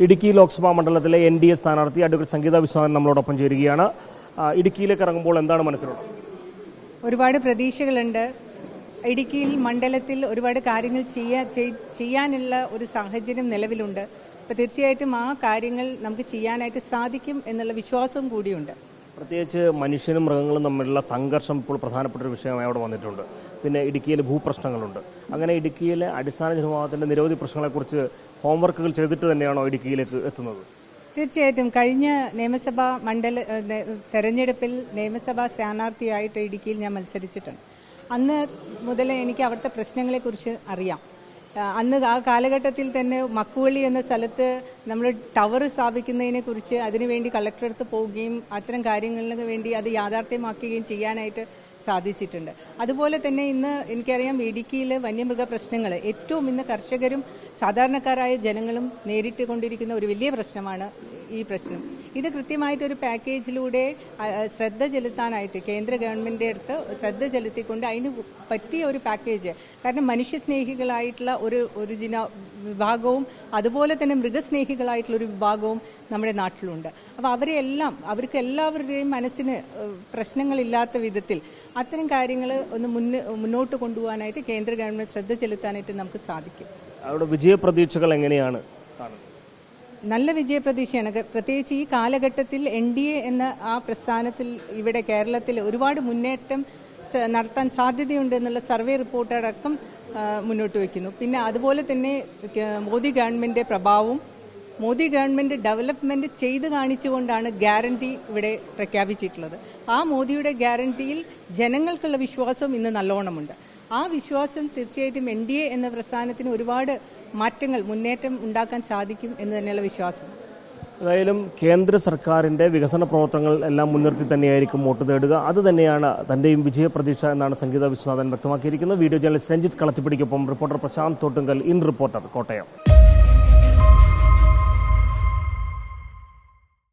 ഇടുക്കി ലോക്സഭാ മണ്ഡലത്തിലെ NDA സ്ഥാനാർത്ഥി advocate സംഗീത വിശ്വനാഥൻ നമ്മളോടൊപ്പം ചേരുകയാണ്. ഇടുക്കിയിലേക്ക് ഇറങ്ങുമ്പോൾ എന്താണ് മനസ്സിലുള്ളത്? ഒരുപാട് പ്രതീക്ഷകളുണ്ട്. ഇടുക്കിയിൽ മണ്ഡലത്തിൽ ഒരുപാട് കാര്യങ്ങൾ ചെയ്യാനുള്ള ഒരു സാഹചര്യം നിലവിലുണ്ട്. അപ്പോൾ തീർച്ചയായിട്ടും ആ കാര്യങ്ങൾ നമുക്ക് ചെയ്യാനായിട്ട് സാധിക്കും എന്നുള്ള വിശ്വാസവും കൂടിയുണ്ട്. പ്രത്യേകിച്ച് മനുഷ്യനും മൃഗങ്ങളും തമ്മിലുള്ള സംഘർഷം ഇപ്പോൾ പ്രധാനപ്പെട്ട ഒരു വിഷയമായി അവിടെ വന്നിട്ടുണ്ട്. പിന്നെ ഇടുക്കിയിലെ ഭൂപ്രശ്നങ്ങളുണ്ട്. അങ്ങനെ ഇടുക്കിയിലെ അടിസ്ഥാന ജനവിഭാഗത്തിൻ്റെ നിരവധി പ്രശ്നങ്ങളെക്കുറിച്ച് ഹോംവർക്കുകൾ ചെയ്തിട്ട് തന്നെയാണോ ഇടുക്കിയിലേക്ക് എത്തുന്നത്? തീർച്ചയായിട്ടും കഴിഞ്ഞ നിയമസഭാ തെരഞ്ഞെടുപ്പിൽ നിയമസഭാ സ്ഥാനാർത്ഥിയായിട്ട് ഇടുക്കിയിൽ ഞാൻ മത്സരിച്ചിട്ടുണ്ട്. അന്ന് മുതൽ എനിക്ക് അവിടുത്തെ പ്രശ്നങ്ങളെക്കുറിച്ച് അറിയാം. അന്ന് ആ കാലഘട്ടത്തിൽ തന്നെ മക്കുവള്ളി എന്ന സ്ഥലത്ത് നമ്മൾ ടവർ സ്ഥാപിക്കുന്നതിനെ കുറിച്ച് അതിനുവേണ്ടി കളക്ടറടുത്ത് പോവുകയും അത്തരം കാര്യങ്ങൾക്ക് വേണ്ടി അത് യാഥാർത്ഥ്യമാക്കുകയും ചെയ്യാനായിട്ട് സാധിച്ചിട്ടുണ്ട്. അതുപോലെ തന്നെ ഇന്ന് എനിക്കറിയാം ഇടുക്കിയിൽ വന്യമൃഗ പ്രശ്നങ്ങൾ ഏറ്റവും ഇന്ന് കർഷകരും സാധാരണക്കാരായ ജനങ്ങളും നേരിട്ട് കൊണ്ടിരിക്കുന്ന ഒരു വലിയ പ്രശ്നമാണ് ഈ പ്രശ്നം. ഇത് കൃത്യമായിട്ടൊരു പാക്കേജിലൂടെ ശ്രദ്ധ ചെലുത്താനായിട്ട് കേന്ദ്ര ഗവൺമെന്റിന്റെ അടുത്ത് ശ്രദ്ധ ചെലുത്തിക്കൊണ്ട് അതിന് പറ്റിയ ഒരു പാക്കേജ്, കാരണം മനുഷ്യസ്നേഹികളായിട്ടുള്ള ഒരു വിഭാഗവും അതുപോലെ തന്നെ മൃഗസ്നേഹികളായിട്ടുള്ള ഒരു വിഭാഗവും നമ്മുടെ നാട്ടിലുണ്ട്. അപ്പോൾ അവർക്ക് എല്ലാവരുടെയും മനസ്സിന് പ്രശ്നങ്ങളില്ലാത്ത വിധത്തിൽ അത്തരം കാര്യങ്ങൾ ഒന്ന് മുന്നോട്ട് കൊണ്ടുപോകാനായിട്ട് കേന്ദ്ര ഗവൺമെന്റ് ശ്രദ്ധ ചെലുത്താനായിട്ട് നമുക്ക് സാധിക്കും. അവിടെ വിജയപ്രതീക്ഷകൾ എങ്ങനെയാണ്? നല്ല വിജയപ്രതീക്ഷയാണ്. പ്രത്യേകിച്ച് ഈ കാലഘട്ടത്തിൽ NDA എന്ന ആ പ്രസ്ഥാനത്തിൽ ഇവിടെ കേരളത്തിൽ ഒരുപാട് മുന്നേറ്റം നടത്താൻ സാധ്യതയുണ്ട് എന്നുള്ള സർവേ റിപ്പോർട്ടടക്കം മുന്നോട്ട് വയ്ക്കുന്നു. പിന്നെ അതുപോലെ തന്നെ മോദി ഗവൺമെന്റിന്റെ പ്രഭാവവും മോദി ഗവൺമെന്റ് ഡെവലപ്മെന്റ് ചെയ്ത് കാണിച്ചുകൊണ്ടാണ് ഗ്യാരണ്ടി ഇവിടെ പ്രഖ്യാപിച്ചിട്ടുള്ളത്. ആ മോദിയുടെ ഗ്യാരണ്ടിയിൽ ജനങ്ങൾക്കുള്ള വിശ്വാസം ഇന്ന് നല്ലോണമുണ്ട്. ആ വിശ്വാസം തീർച്ചയായിട്ടും NDA എന്ന പ്രസ്ഥാനത്തിന് ഒരുപാട് മുന്നേറ്റം ഉണ്ടാക്കാൻ സാധിക്കും എന്ന് തന്നെയുള്ള വിശ്വാസം. ഏതായാലും കേന്ദ്ര സർക്കാരിന്റെ വികസന പ്രവർത്തനങ്ങൾ എല്ലാം മുൻനിർത്തി തന്നെയായിരിക്കും വോട്ട് തേടുക. അത് തന്നെയാണ് തന്റെയും വിജയപ്രതീക്ഷ എന്നാണ് സംഗീത വിശ്വനാഥൻ വ്യക്തമാക്കിയിരിക്കുന്നത്. വീഡിയോ ജേർണലിസ്റ്റ് രഞ്ജിത്ത് കളത്തിപ്പിടിക്കൊപ്പം reporter Prasanth Thottunkal, in reporter, Kottayam.